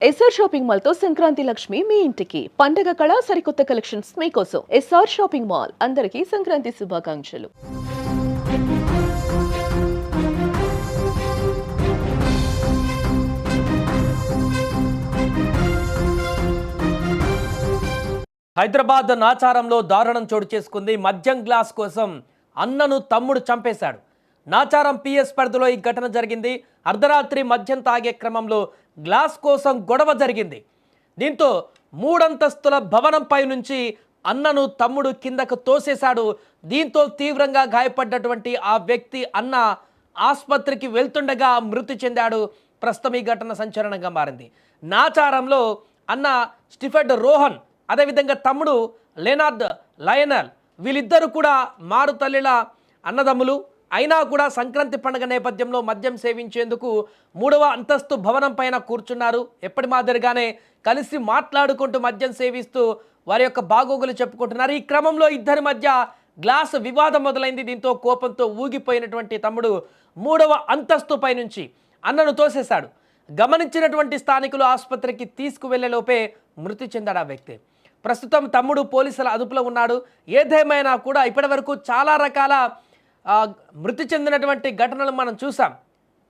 SR shopping mall తో సంక్రాంతి లక్ష్మి మీ ఇంటికి పండగ కళ సరికొత్త కలెక్షన్స్ మీకోసం ఎస్ఆర్ షాపింగ్ మాల్ అందరికీ సంక్రాంతి శుభాకాంక్షలు. హైదరాబాద్ నాచారంలో దారుణం చోటు చేసుకుంది. మద్యం గ్లాస్ కోసం అన్నను తమ్ముడు చంపేశాడు. నాచారం పిఎస్ పరిధిలో ఈ ఘటన జరిగింది. అర్ధరాత్రి మద్యం తాగే క్రమంలో గ్లాస్ కోసం గొడవ జరిగింది. దీంతో మూడంతస్తుల భవనంపై నుంచి అన్నను తమ్ముడు కిందకు తోసేశాడు. దీంతో తీవ్రంగా గాయపడ్డటువంటి ఆ వ్యక్తి అన్న ఆసుపత్రికి వెళ్తుండగా మృతి చెందాడు. ప్రస్తుతం ఈ ఘటన సంచలనంగా మారింది. నాచారంలో అన్న స్టిఫెడ్ రోహన్, అదేవిధంగా తమ్ముడు లెనార్డ్ లయనల్, వీళ్ళిద్దరూ కూడా మారు తల్లిల అన్నదమ్ములు అయినా కూడా సంక్రాంతి పండుగ నేపథ్యంలో మద్యం సేవించేందుకు 3వ అంతస్తు భవనం పైన కూర్చున్నారు. ఎప్పటి మాదిరిగానే కలిసి మాట్లాడుకుంటూ మద్యం సేవిస్తూ వారి యొక్క బాగోగులు చెప్పుకుంటున్నారు. ఈ క్రమంలో ఇద్దరి మధ్య గ్లాస్ వివాదం మొదలైంది. దీంతో కోపంతో ఊగిపోయినటువంటి తమ్ముడు 3వ అంతస్తుపై నుంచి అన్నను తోసేశాడు. గమనించినటువంటి స్థానికులు ఆసుపత్రికి తీసుకువెళ్లేలోపే మృతి చెందాడు ఆ వ్యక్తి. ప్రస్తుతం తమ్ముడు పోలీసుల అదుపులో ఉన్నాడు. ఏదేమైనా కూడా ఇప్పటివరకు చాలా రకాల మృతి చెందినటువంటి ఘటనలు మనం చూసాం.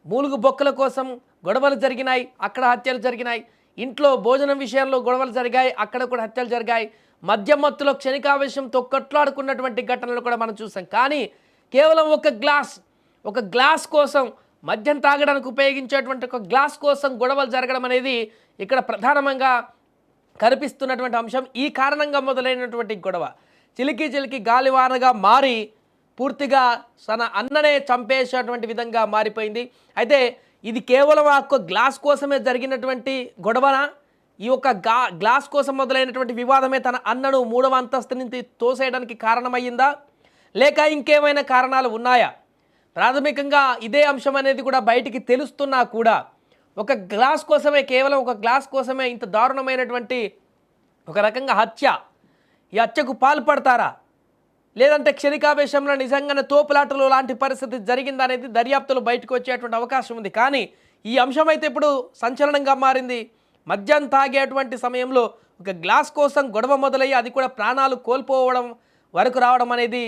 మూలుగు బొక్కల కోసం గొడవలు జరిగినాయి, అక్కడ హత్యలు జరిగినాయి. ఇంట్లో భోజనం విషయంలో గొడవలు జరిగాయి, అక్కడ కూడా హత్యలు జరిగాయి. మద్యం మత్తులో క్షణికావేశంతో కొట్లాడుకున్నటువంటి ఘటనలు కూడా మనం చూసాం. కానీ కేవలం ఒక గ్లాస్ కోసం, మద్యం తాగడానికి ఉపయోగించేటువంటి ఒక గ్లాస్ కోసం గొడవలు జరగడం అనేది ఇక్కడ ప్రధానంగా కనిపిస్తున్నటువంటి అంశం. ఈ కారణంగా మొదలైనటువంటి గొడవ చిలికి గాలివానగా మారి పూర్తిగా తన అన్ననే చంపేసేటువంటి విధంగా మారిపోయింది. అయితే ఇది కేవలం ఆ గ్లాస్ కోసమే జరిగినటువంటి గొడవనా? ఈ యొక్క గ్లాస్ కోసం మొదలైనటువంటి వివాదమే తన అన్నను 3వ అంతస్తు నుంచి తోసేయడానికి కారణమయ్యిందా, లేక ఇంకేమైనా కారణాలు ఉన్నాయా? ప్రాథమికంగా ఇదే అంశం అనేది కూడా బయటికి తెలుస్తున్నా కూడా కేవలం ఒక గ్లాస్ కోసమే ఇంత దారుణమైనటువంటి ఒక రకంగా హత్య, ఈ హత్యకు పాల్పడతారా, లేదంటే క్షణికావేశంలో నిజంగానే తోపులాటలు లాంటి పరిస్థితి జరిగిందా అనేది దర్యాప్తులు బయటకు వచ్చేటువంటి అవకాశం ఉంది. కానీ ఈ అంశం అయితే ఇప్పుడు సంచలనంగా మారింది. మద్యం తాగేటువంటి సమయంలో ఒక గ్లాస్ కోసం గొడవ మొదలయ్యి అది కూడా ప్రాణాలు కోల్పోవడం వరకు రావడం అనేది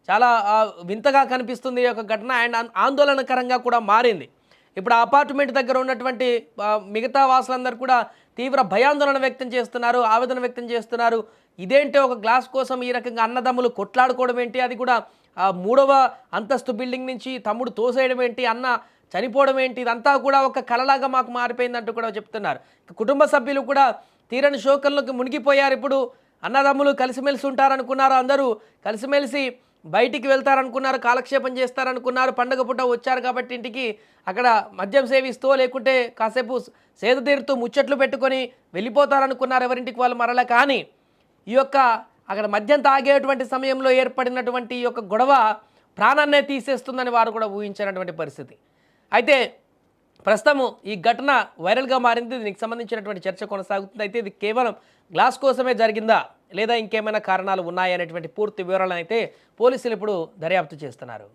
చాలా వింతగా కనిపిస్తుంది. ఒక ఘటన అండ్ ఆందోళనకరంగా కూడా మారింది. ఇప్పుడు ఆ అపార్ట్మెంట్ దగ్గర ఉన్నటువంటి మిగతా వాసులందరూ కూడా తీవ్ర భయాందోళన వ్యక్తం చేస్తున్నారు, ఆవేదన వ్యక్తం చేస్తున్నారు. ఇదేంటి, ఒక గ్లాస్ కోసం ఈ రకంగా అన్నదమ్ములు కొట్లాడుకోవడం ఏంటి, అది కూడా 3వ అంతస్తు బిల్డింగ్ నుంచి తమ్ముడు తోసేయడం ఏంటి, అన్న చనిపోవడం ఏంటి, ఇదంతా కూడా ఒక కలలాగా మాకు మారిపోయిందంటూ కూడా చెప్తున్నారు. కుటుంబ సభ్యులు కూడా తీరని శోకంలోకి మునిగిపోయారు. ఇప్పుడు అన్నదమ్ములు కలిసిమెలిసి ఉంటారనుకున్నారు, అందరూ కలిసిమెలిసి బయటికి వెళ్తారనుకున్నారు, కాలక్షేపం చేస్తారనుకున్నారు, పండుగ పూట వచ్చారు కాబట్టి ఇంటికి అక్కడ మద్యం సేవిస్తూ లేకుంటే కాసేపు సేద తీరుతూ ముచ్చట్లు పెట్టుకొని వెళ్ళిపోతారనుకున్నారు ఎవరింటికి వాళ్ళు మరలా. కానీ ఈ యొక్క అక్కడ మద్యం తాగేటువంటి సమయంలో ఏర్పడినటువంటి ఈ యొక్క గొడవ ప్రాణాన్నే తీసేస్తుందని వారు కూడా ఊహించినటువంటి పరిస్థితి. అయితే ప్రస్తుతం ఈ ఘటన వైరల్గా మారింది. దీనికి సంబంధించినటువంటి చర్చ కొనసాగుతుంది. అయితే ఇది కేవలం గ్లాస్ కోసమే జరిగిందా, లేదా ఇంకేమైనా కారణాలు ఉన్నాయనేటువంటి పూర్తి వివరాలను అయితే పోలీసులు ఇప్పుడు దర్యాప్తు చేస్తున్నారు.